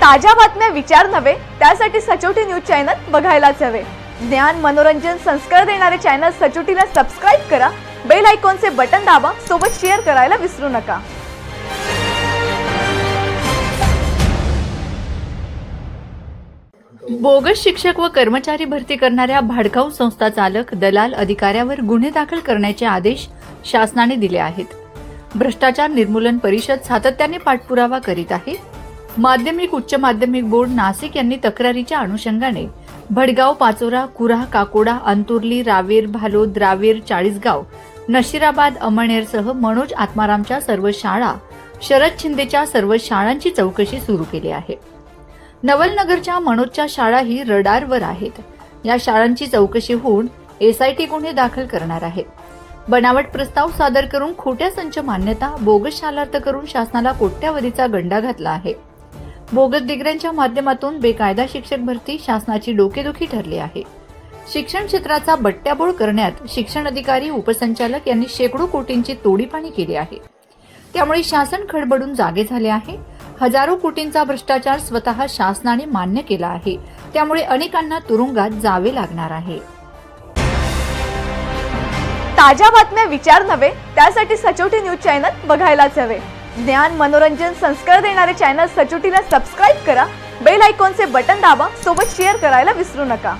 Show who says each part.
Speaker 1: ताज्या बातम्या विचार नव्हे त्यासाठी सचोटी न्यूज चॅनल बघायलाच हवे। ज्ञान मनोरंजन संस्कार देणारे चॅनल सचोटीला सबस्क्राइब करा, बेल आयकॉनचे बटन दाबा, सोबत शेअर करायला विसरू नका।
Speaker 2: बोगस शिक्षक व कर्मचारी भरती करणाऱ्या भाडकाऊ संस्था चालक, दलाल, अधिकाऱ्यावर गुन्हे दाखल करण्याचे आदेश शासनाने दिले आहेत। भ्रष्टाचार निर्मूलन परिषद सातत्याने पाठपुरावा करीत आहे। माध्यमिक उच्च माध्यमिक बोर्ड नाशिक यांनी तक्रारीच्या अनुषंगाने भडगाव, पाचोरा, कुराह, काकोडा, अंतुर्ली, रावेर, भालोद, रावेर, चाळीसगाव, नशिराबाद, अमळनेरसह मनोज आत्मारामच्या सर्व शाळा, शरद शिंदेच्या सर्व शाळांची चौकशी सुरू केली आहे। नवलनगरच्या मनोजच्या शाळाही रडारवर आहेत। या शाळांची चौकशी होऊन एसआयटी गुन्हे दाखल करणार आहे। बनावट प्रस्ताव सादर करून खोट्या संच मान्यता, बोगस शालार्थ करून शासनाला कोट्यावधीचा गंडा घातला आहे। बोगस डिग्र्यांच्या माध्यमातून बेकायदा शिक्षक भरती शासनाची डोकेदुखी ठरली आहे। शिक्षण क्षेत्राचा बट्ट्याबोळ करण्यात शिक्षण अधिकारी, उपसंचालक यांनी शेकडो कोटींची तोडीपाणी केली आहे। त्यामुळे शासन खडबडून जागे झाले आहे। हजारो कोटींचा भ्रष्टाचार स्वतः शासनाने मान्य केला आहे। त्यामुळे अनेकांना तुरुंगात जावे लागणार आहे।
Speaker 1: ताज्या बातम्या विचार नव्हे त्यासाठी सचोटी न्यूज चॅनल बघायलाच हवे। ज्ञान मनोरंजन संस्कार देणारे चॅनल सचोटीला सबस्क्राइब करा, बेल आयकॉनचे बटन दाबा, सोबत शेअर करायला विसरू नका।